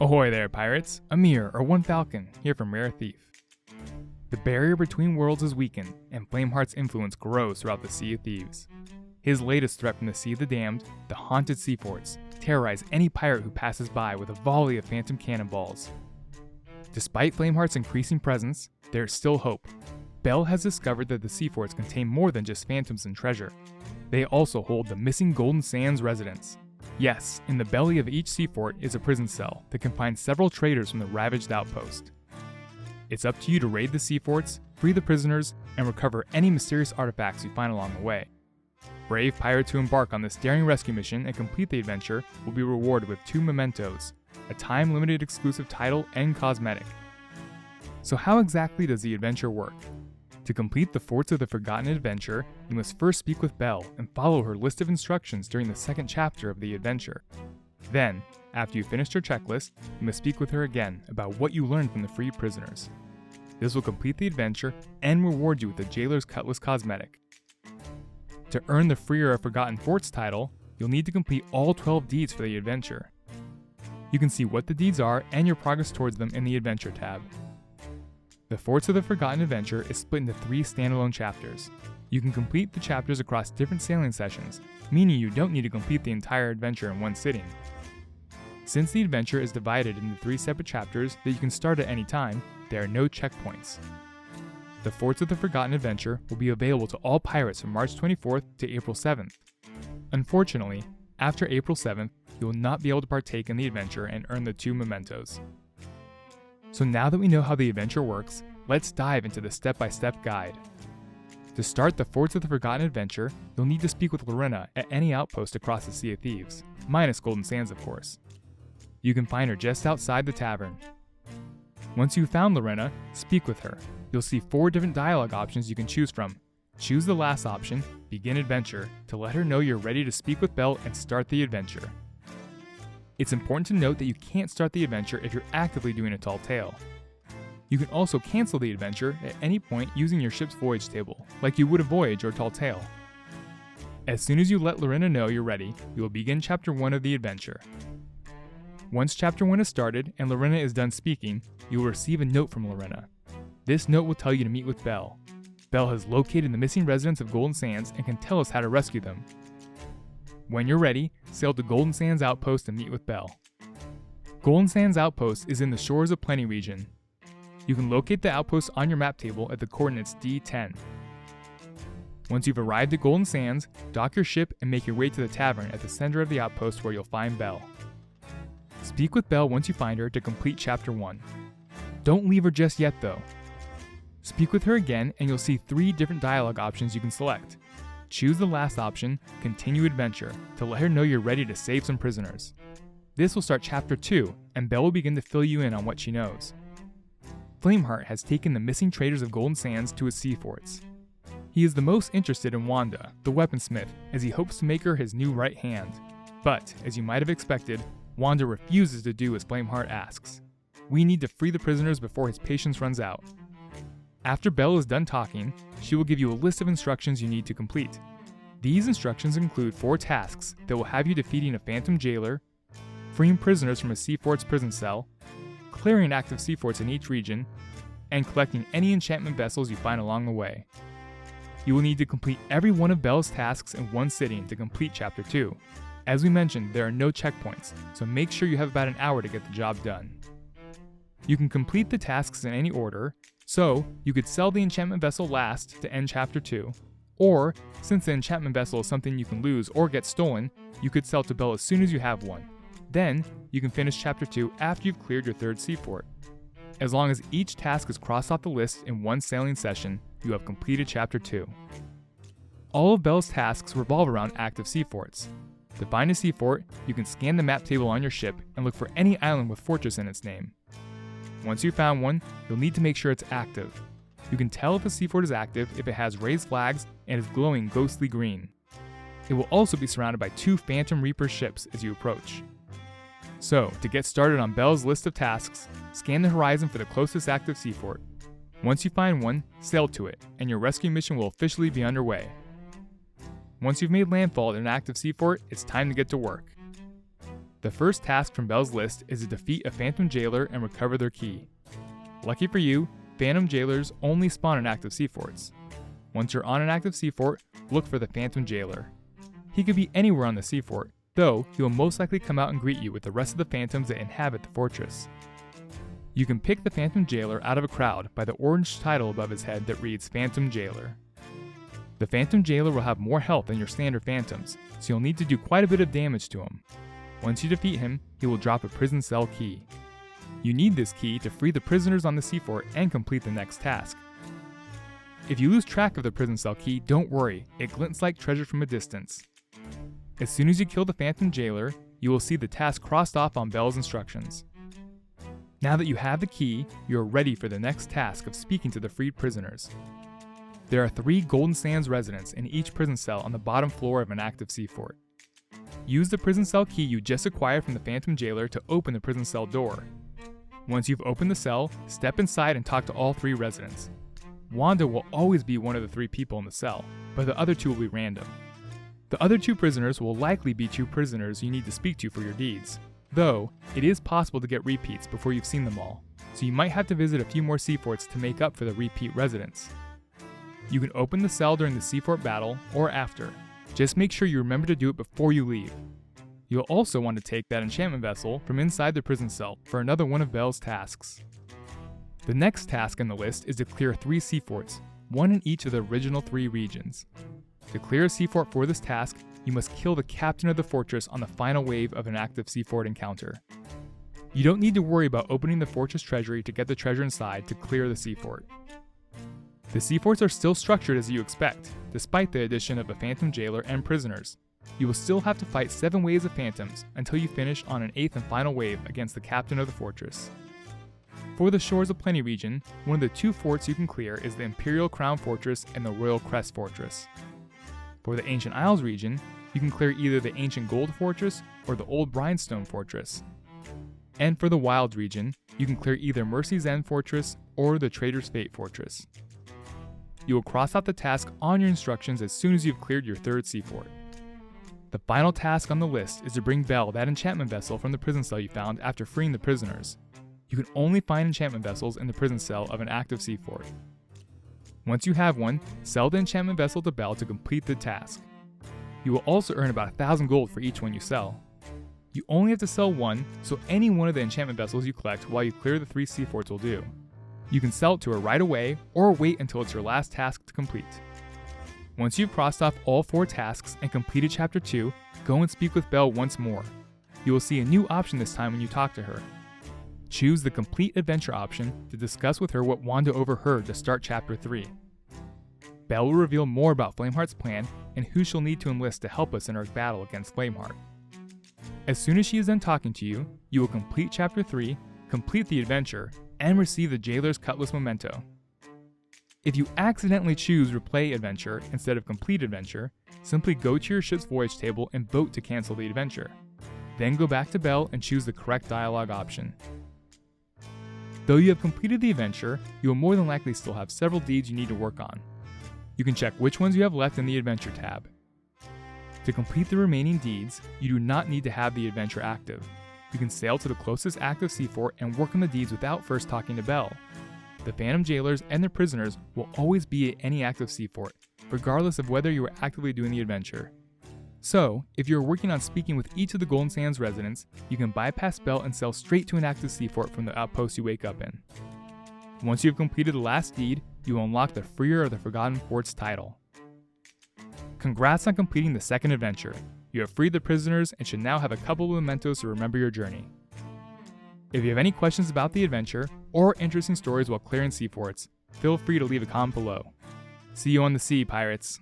Ahoy there, pirates! Amir, or One Falcon, here from Rare Thief. The barrier between worlds is weakened, and Flameheart's influence grows throughout the Sea of Thieves. His latest threat from the Sea of the Damned, the haunted sea forts, terrorize any pirate who passes by with a volley of Phantom Cannonballs. Despite Flameheart's increasing presence, there is still hope. Belle has discovered that the sea forts contain more than just phantoms and treasure. They also hold the missing Golden Sands residents. Yes, in the belly of each sea fort is a prison cell that confines several traders from the ravaged outpost. It's up to you to raid the sea forts, free the prisoners, and recover any mysterious artifacts you find along the way. Brave pirates who embark on this daring rescue mission and complete the adventure will be rewarded with 2 mementos, a time-limited exclusive title and cosmetic. So how exactly does the adventure work? To complete the Forts of the Forgotten adventure, you must first speak with Belle and follow her list of instructions during the second chapter of the adventure. Then, after you've finished your checklist, you must speak with her again about what you learned from the freed prisoners. This will complete the adventure and reward you with the Jailor's Cutlass cosmetic. To earn the Freer of Forgotten Forts title, you'll need to complete all 12 deeds for the adventure. You can see what the deeds are and your progress towards them in the Adventure tab. The Forts of the Forgotten adventure is split into 3 standalone chapters. You can complete the chapters across different sailing sessions, meaning you don't need to complete the entire adventure in one sitting. Since the adventure is divided into 3 separate chapters that you can start at any time, there are no checkpoints. The Forts of the Forgotten adventure will be available to all pirates from March 24th to April 7th. Unfortunately, after April 7th, you will not be able to partake in the adventure and earn the 2 mementos. So now that we know how the adventure works, let's dive into the step-by-step guide. To start the Forts of the Forgotten adventure, you'll need to speak with Lorena at any outpost across the Sea of Thieves, minus Golden Sands of course. You can find her just outside the tavern. Once you've found Lorena, speak with her. You'll see 4 different dialogue options you can choose from. Choose the last option, Begin Adventure, to let her know you're ready to speak with Belle and start the adventure. It's important to note that you can't start the adventure if you're actively doing a tall tale. You can also cancel the adventure at any point using your ship's voyage table, like you would a voyage or tall tale. As soon as you let Lorena know you're ready, you will begin Chapter 1 of the adventure. Once Chapter 1 is started and Lorena is done speaking, you will receive a note from Lorena. This note will tell you to meet with Belle. Belle has located the missing residents of Golden Sands and can tell us how to rescue them. When you're ready, sail to Golden Sands Outpost and meet with Belle. Golden Sands Outpost is in the Shores of Plenty region. You can locate the outpost on your map table at the coordinates D10. Once you've arrived at Golden Sands, dock your ship and make your way to the tavern at the center of the outpost where you'll find Belle. Speak with Belle once you find her to complete Chapter 1. Don't leave her just yet though. Speak with her again and you'll see 3 different dialogue options you can select. Choose the last option, Continue Adventure, to let her know you're ready to save some prisoners. This will start Chapter 2, and Belle will begin to fill you in on what she knows. Flameheart has taken the missing traders of Golden Sands to his sea forts. He is the most interested in Wanda, the weaponsmith, as he hopes to make her his new right hand. But, as you might have expected, Wanda refuses to do as Flameheart asks. We need to free the prisoners before his patience runs out. After Belle is done talking, she will give you a list of instructions you need to complete. These instructions include 4 tasks that will have you defeating a Phantom Jailor, freeing prisoners from a sea fort's prison cell, clearing active sea forts in each region, and collecting any enchantment vessels you find along the way. You will need to complete every one of Belle's tasks in one sitting to complete Chapter 2. As we mentioned, there are no checkpoints, so make sure you have about an hour to get the job done. You can complete the tasks in any order, so you could sell the enchantment vessel last to end Chapter 2, or, since the enchantment vessel is something you can lose or get stolen, you could sell to Belle as soon as you have one. Then, you can finish Chapter 2 after you've cleared your 3rd sea fort. As long as each task is crossed off the list in one sailing session, you have completed Chapter 2. All of Belle's tasks revolve around active sea forts. To find a sea fort, you can scan the map table on your ship and look for any island with fortress in its name. Once you've found one, you'll need to make sure it's active. You can tell if a sea fort is active if it has raised flags and is glowing ghostly green. It will also be surrounded by 2 Phantom Reaper ships as you approach. So, to get started on Belle's list of tasks, scan the horizon for the closest active sea fort. Once you find one, sail to it, and your rescue mission will officially be underway. Once you've made landfall in an active sea fort, it's time to get to work. The first task from Belle's list is to defeat a Phantom Jailor and recover their key. Lucky for you, Phantom Jailors only spawn in active sea forts. Once you're on an active sea fort, look for the Phantom Jailor. He could be anywhere on the sea fort, though he will most likely come out and greet you with the rest of the phantoms that inhabit the fortress. You can pick the Phantom Jailor out of a crowd by the orange title above his head that reads Phantom Jailor. The Phantom Jailor will have more health than your standard phantoms, so you'll need to do quite a bit of damage to him. Once you defeat him, he will drop a prison cell key. You need this key to free the prisoners on the sea fort and complete the next task. If you lose track of the prison cell key, don't worry, it glints like treasure from a distance. As soon as you kill the Phantom Jailor, you will see the task crossed off on Belle's instructions. Now that you have the key, you are ready for the next task of speaking to the freed prisoners. There are 3 Golden Sands residents in each prison cell on the bottom floor of an active sea fort. Use the prison cell key you just acquired from the Phantom Jailor to open the prison cell door. Once you've opened the cell, step inside and talk to all 3 residents. Wanda will always be one of the 3 people in the cell, but the other 2 will be random. The other 2 prisoners will likely be 2 prisoners you need to speak to for your deeds, though it is possible to get repeats before you've seen them all, so you might have to visit a few more sea forts to make up for the repeat residents. You can open the cell during the sea fort battle or after. Just make sure you remember to do it before you leave. You'll also want to take that enchantment vessel from inside the prison cell for another one of Belle's tasks. The next task on the list is to clear 3 sea forts, one in each of the original 3 regions. To clear a sea fort for this task, you must kill the captain of the fortress on the final wave of an active sea fort encounter. You don't need to worry about opening the fortress treasury to get the treasure inside to clear the sea fort. The sea forts are still structured as you expect, despite the addition of a Phantom Jailor and prisoners. You will still have to fight 7 waves of phantoms until you finish on an 8th and final wave against the captain of the fortress. For the Shores of Plenty region, one of the 2 forts you can clear is the Imperial Crown Fortress and the Royal Crest Fortress. For the Ancient Isles region, you can clear either the Ancient Gold Fortress or the Old Brinestone Fortress. And for the Wilds region, you can clear either Mercy's End Fortress or the Trader's Fate Fortress. You will cross out the task on your instructions as soon as you've cleared your 3rd sea fort. The final task on the list is to bring Belle that enchantment vessel from the prison cell you found after freeing the prisoners. You can only find enchantment vessels in the prison cell of an active sea fort. Once you have one, sell the enchantment vessel to Belle to complete the task. You will also earn about 1,000 gold for each one you sell. You only have to sell one, so any one of the enchantment vessels you collect while you clear the 3 sea forts will do. You can sell it to her right away, or wait until it's your last task to complete. Once you've crossed off all 4 tasks and completed Chapter 2, go and speak with Belle once more. You will see a new option this time when you talk to her. Choose the Complete Adventure option to discuss with her what Wanda overheard to start Chapter 3. Belle will reveal more about Flameheart's plan and who she'll need to enlist to help us in our battle against Flameheart. As soon as she is done talking to you, you will complete Chapter 3, complete the adventure, and receive the Jailor's Cutlass memento. If you accidentally choose Replay Adventure instead of Complete Adventure, simply go to your ship's voyage table and vote to cancel the adventure. Then go back to Belle and choose the correct dialogue option. Though you have completed the adventure, you will more than likely still have several deeds you need to work on. You can check which ones you have left in the Adventure tab. To complete the remaining deeds, you do not need to have the adventure active. You can sail to the closest active sea fort and work on the deeds without first talking to Belle. The Phantom Jailors and their prisoners will always be at any active sea fort, regardless of whether you are actively doing the adventure. So, if you are working on speaking with each of the Golden Sands residents, you can bypass Belle and sail straight to an active sea fort from the outpost you wake up in. Once you have completed the last deed, you will unlock the Freer of the Forgotten Forts title. Congrats on completing the 2nd adventure. You have freed the prisoners and should now have a couple of mementos to remember your journey. If you have any questions about the adventure, or interesting stories while clearing sea forts, feel free to leave a comment below. See you on the sea, pirates!